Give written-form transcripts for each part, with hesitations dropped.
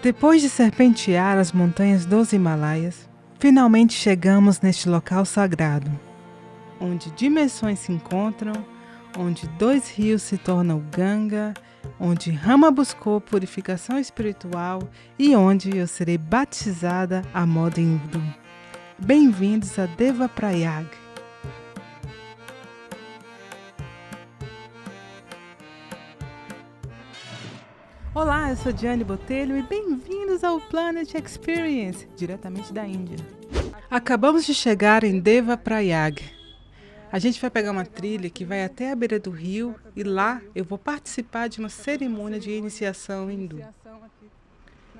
Depois de serpentear as montanhas dos Himalaias, finalmente chegamos neste local sagrado, onde dimensões se encontram, onde dois rios se tornam o Ganga, onde Rama buscou purificação espiritual e onde eu serei batizada à moda hindu. Bem-vindos a Devaprayag. Olá, eu sou Diane Botelho e bem-vindos ao Planet Experience, diretamente da Índia. Acabamos de chegar em Devaprayag. A gente vai pegar uma trilha que vai até a beira do rio e lá eu vou participar de uma cerimônia de iniciação hindu.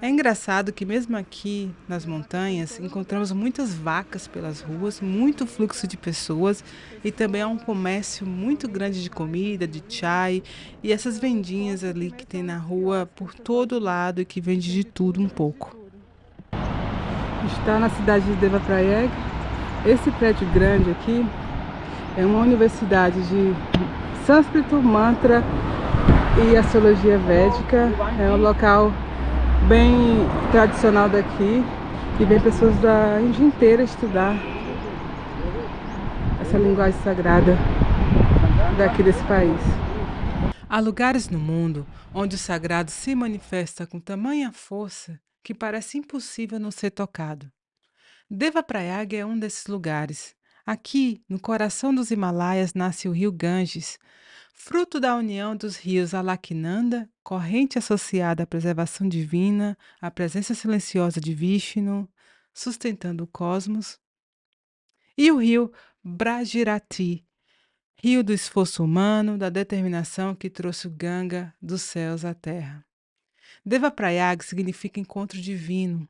É engraçado que mesmo aqui nas montanhas encontramos muitas vacas pelas ruas, muito fluxo de pessoas e também há um comércio muito grande de comida, de chai e essas vendinhas ali que tem na rua por todo lado e que vende de tudo um pouco. Está na cidade de Devaprayag. Esse prédio grande aqui é uma universidade de sânscrito, mantra e astrologia védica. É um local bem tradicional daqui, que vem pessoas da Índia inteira estudar essa linguagem sagrada daqui desse país. Há lugares no mundo onde o sagrado se manifesta com tamanha força que parece impossível não ser tocado. Devaprayag é um desses lugares. Aqui, no coração dos Himalaias, nasce o rio Ganges, fruto da união dos rios Alaknanda, corrente associada à preservação divina, à presença silenciosa de Vishnu, sustentando o cosmos, e o rio Brajirati, rio do esforço humano, da determinação que trouxe o Ganga dos céus à terra. Devaprayag significa encontro divino.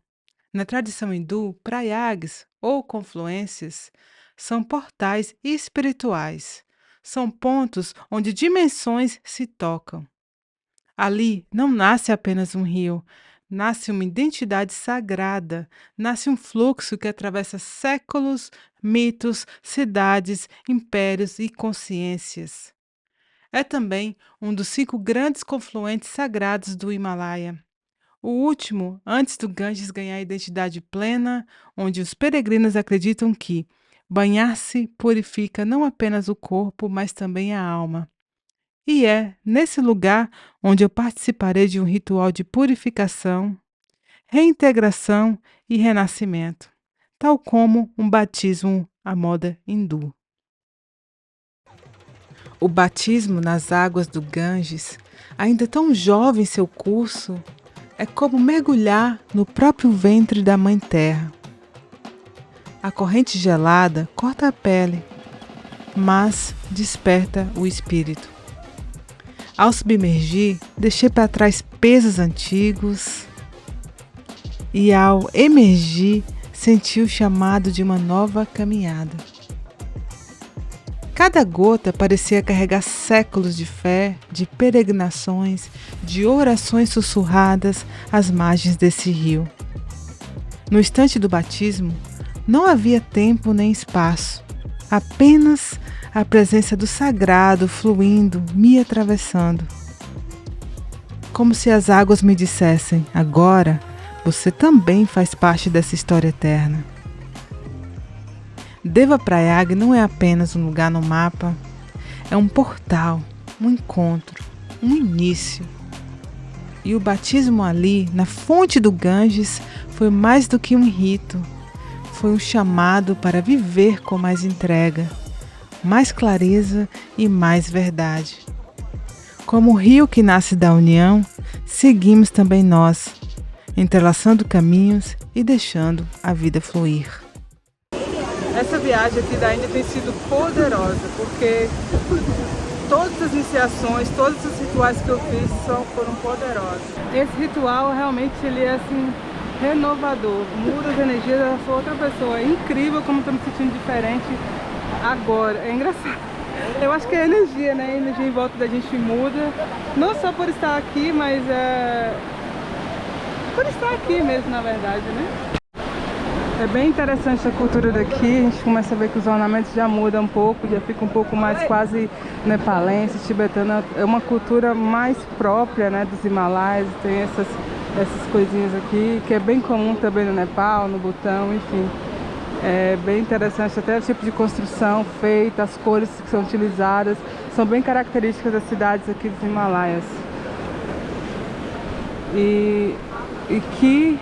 Na tradição hindu, prayags, ou confluências, são portais espirituais. São pontos onde dimensões se tocam. Ali não nasce apenas um rio, nasce uma identidade sagrada, nasce um fluxo que atravessa séculos, mitos, cidades, impérios e consciências. É também um dos 5 grandes confluentes sagrados do Himalaia. O último, antes do Ganges ganhar identidade plena, onde os peregrinos acreditam que banhar-se purifica não apenas o corpo, mas também a alma. E é nesse lugar onde eu participarei de um ritual de purificação, reintegração e renascimento, tal como um batismo à moda hindu. O batismo nas águas do Ganges, ainda tão jovem em seu curso, é como mergulhar no próprio ventre da Mãe Terra. A corrente gelada corta a pele, mas desperta o espírito. Ao submergir, deixei para trás pesos antigos e ao emergir, senti o chamado de uma nova caminhada. Cada gota parecia carregar séculos de fé, de peregrinações, de orações sussurradas às margens desse rio. No instante do batismo, não havia tempo nem espaço, apenas a presença do sagrado fluindo, me atravessando. Como se as águas me dissessem: agora você também faz parte dessa história eterna. Devaprayag não é apenas um lugar no mapa, é um portal, um encontro, um início. E o batismo ali, na fonte do Ganges, foi mais do que um rito, foi um chamado para viver com mais entrega, mais clareza e mais verdade. Como o rio que nasce da união, seguimos também nós, entrelaçando caminhos e deixando a vida fluir. Essa viagem aqui da Índia tem sido poderosa, porque todas as iniciações, todos os rituais que eu fiz foram poderosos. Esse ritual realmente ele é assim, renovador, muda as energias, eu sou outra pessoa. É incrível como estou me sentindo diferente agora, é engraçado. Eu acho que é a energia, né? A energia em volta da gente muda, não só por estar aqui, mas por estar aqui mesmo, na verdade, né? É bem interessante a cultura daqui, a gente começa a ver que os ornamentos já mudam um pouco, já fica um pouco mais quase nepalense, tibetana. É uma cultura mais própria, né, dos Himalaias, tem essas coisinhas aqui, que é bem comum também no Nepal, no Butão, enfim. É bem interessante até o tipo de construção feita, as cores que são utilizadas, são bem características das cidades aqui dos Himalaias. E que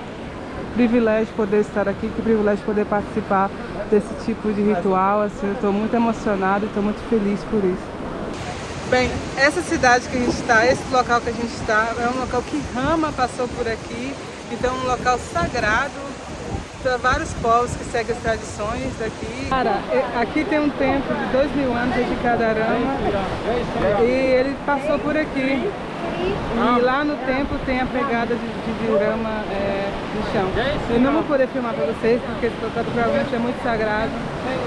privilégio poder estar aqui, que privilégio poder participar desse tipo de ritual, assim, eu estou muito emocionada e estou muito feliz por isso. Bem, essa cidade que a gente está, esse local que a gente está, é um local que Rama passou por aqui, então é um local sagrado para vários povos que seguem as tradições daqui. Cara, aqui tem um templo de 2000 anos de Kadarama e ele passou por aqui. E lá no templo tem a pegada de Rama no chão. Eu não vou poder filmar para vocês porque esse local provavelmente é muito sagrado.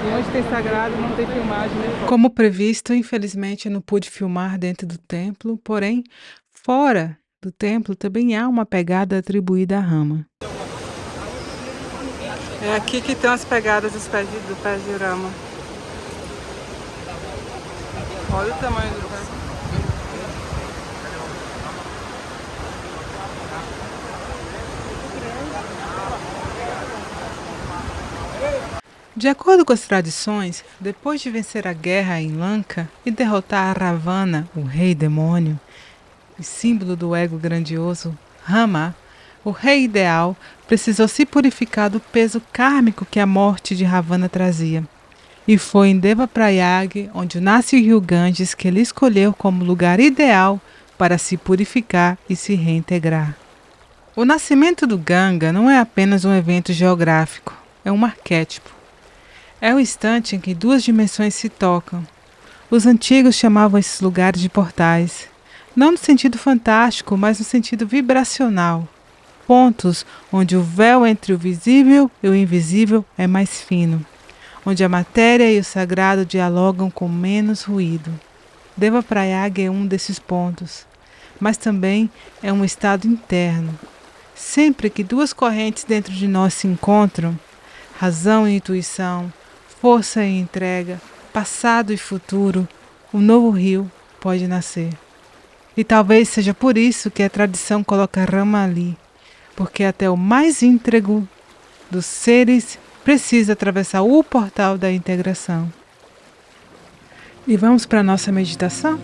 E onde tem sagrado não tem filmagem. Como previsto, infelizmente eu não pude filmar dentro do templo, porém, fora do templo também há uma pegada atribuída a Rama. É aqui que estão as pegadas dos pés de Rama. Olha o tamanho do pé. De acordo com as tradições, depois de vencer a guerra em Lanka e derrotar Ravana, o rei demônio, e símbolo do ego grandioso, Rama, o rei ideal, precisou se purificar do peso kármico que a morte de Ravana trazia. E foi em Devaprayag, onde nasce o rio Ganges, que ele escolheu como lugar ideal para se purificar e se reintegrar. O nascimento do Ganga não é apenas um evento geográfico, é um arquétipo. É o instante em que duas dimensões se tocam. Os antigos chamavam esses lugares de portais, não no sentido fantástico, mas no sentido vibracional. Pontos onde o véu entre o visível e o invisível é mais fino, onde a matéria e o sagrado dialogam com menos ruído. Devaprayag é um desses pontos, mas também é um estado interno. Sempre que duas correntes dentro de nós se encontram, razão e intuição, força e entrega, passado e futuro, um novo rio pode nascer. E talvez seja por isso que a tradição coloca Rama ali, porque até o mais íntegro dos seres precisa atravessar o portal da integração. E vamos para a nossa meditação?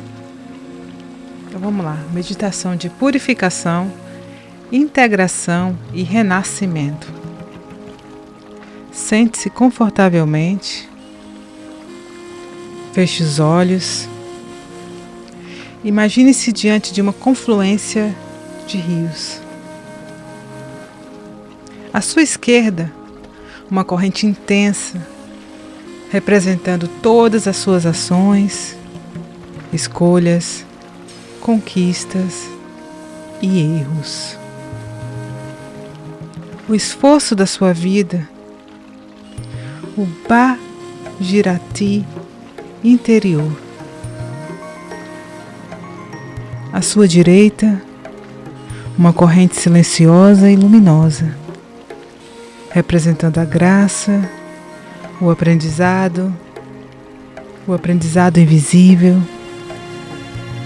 Então vamos lá, meditação de purificação, integração e renascimento. Sente-se confortavelmente, feche os olhos, imagine-se diante de uma confluência de rios. À sua esquerda, uma corrente intensa, representando todas as suas ações, escolhas, conquistas e erros. O esforço da sua vida, o Bhagirati interior. À sua direita, uma corrente silenciosa e luminosa, representando a graça, o aprendizado invisível,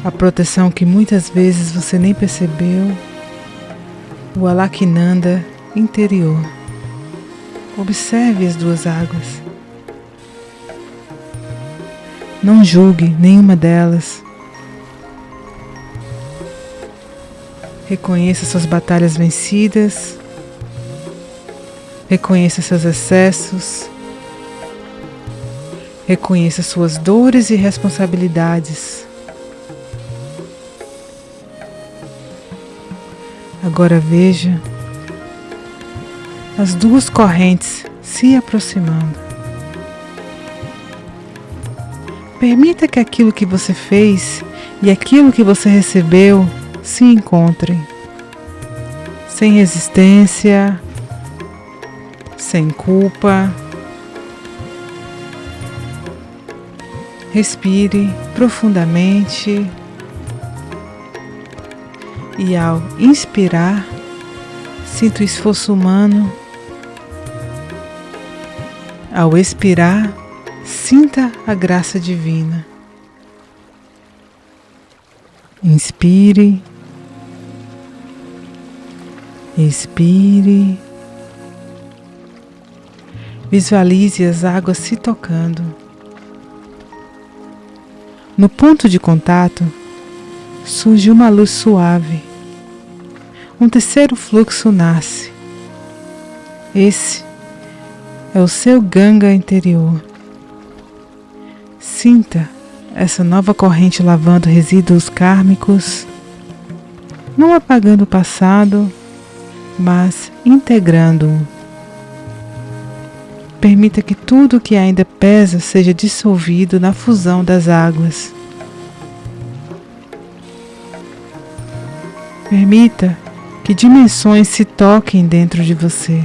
a proteção que muitas vezes você nem percebeu, o Alaknanda interior. Observe as duas águas. Não julgue nenhuma delas. Reconheça suas batalhas vencidas. Reconheça seus excessos. Reconheça suas dores e responsabilidades. Agora veja as duas correntes se aproximando. Permita que aquilo que você fez e aquilo que você recebeu se encontrem, sem resistência, sem culpa. Respire profundamente e, ao inspirar, sinta o esforço humano. Ao expirar, sinta a graça divina. Inspire Expire. Visualize as águas se tocando. No ponto de contato, surge uma luz suave. Um terceiro fluxo nasce. Esse é o seu Ganga interior. Sinta essa nova corrente lavando resíduos kármicos, não apagando o passado, mas integrando-o. Permita que tudo que ainda pesa seja dissolvido na fusão das águas. Permita que dimensões se toquem dentro de você.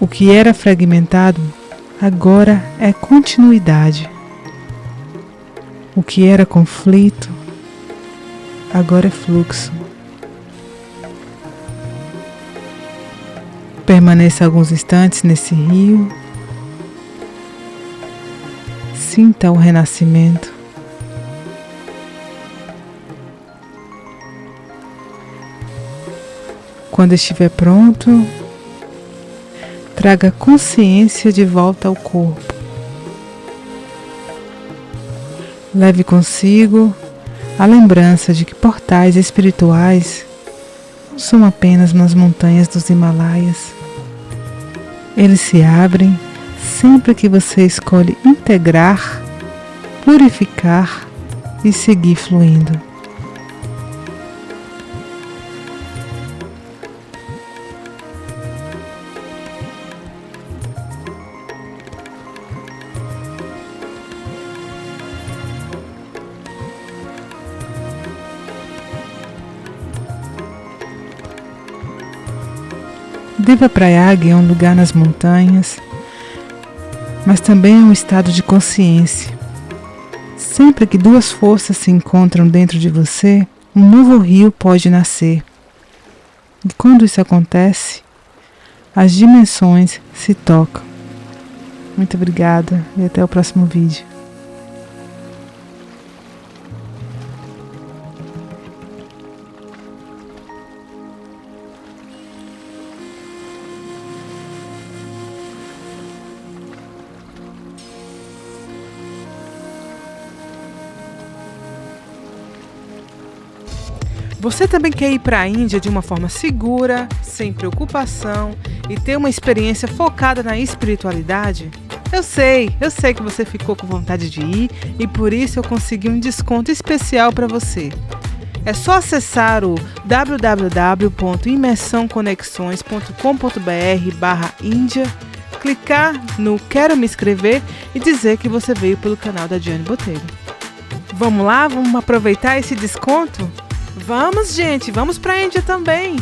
O que era fragmentado agora é continuidade. O que era conflito agora é fluxo. Permaneça alguns instantes nesse rio. Sinta o renascimento. Quando estiver pronto, traga consciência de volta ao corpo. Leve consigo a lembrança de que portais espirituais não são apenas nas montanhas dos Himalaias. Eles se abrem sempre que você escolhe integrar, purificar e seguir fluindo. Devaprayag é um lugar nas montanhas, mas também é um estado de consciência. Sempre que duas forças se encontram dentro de você, um novo rio pode nascer. E quando isso acontece, as dimensões se tocam. Muito obrigada e até o próximo vídeo. Você também quer ir para a Índia de uma forma segura, sem preocupação e ter uma experiência focada na espiritualidade? Eu sei que você ficou com vontade de ir e por isso eu consegui um desconto especial para você. É só acessar o www.imersãoconexões.com.br/Índia, clicar no Quero me inscrever e dizer que você veio pelo canal da Diane Botelho. Vamos lá? Vamos aproveitar esse desconto? Vamos, gente! Vamos para a Índia também!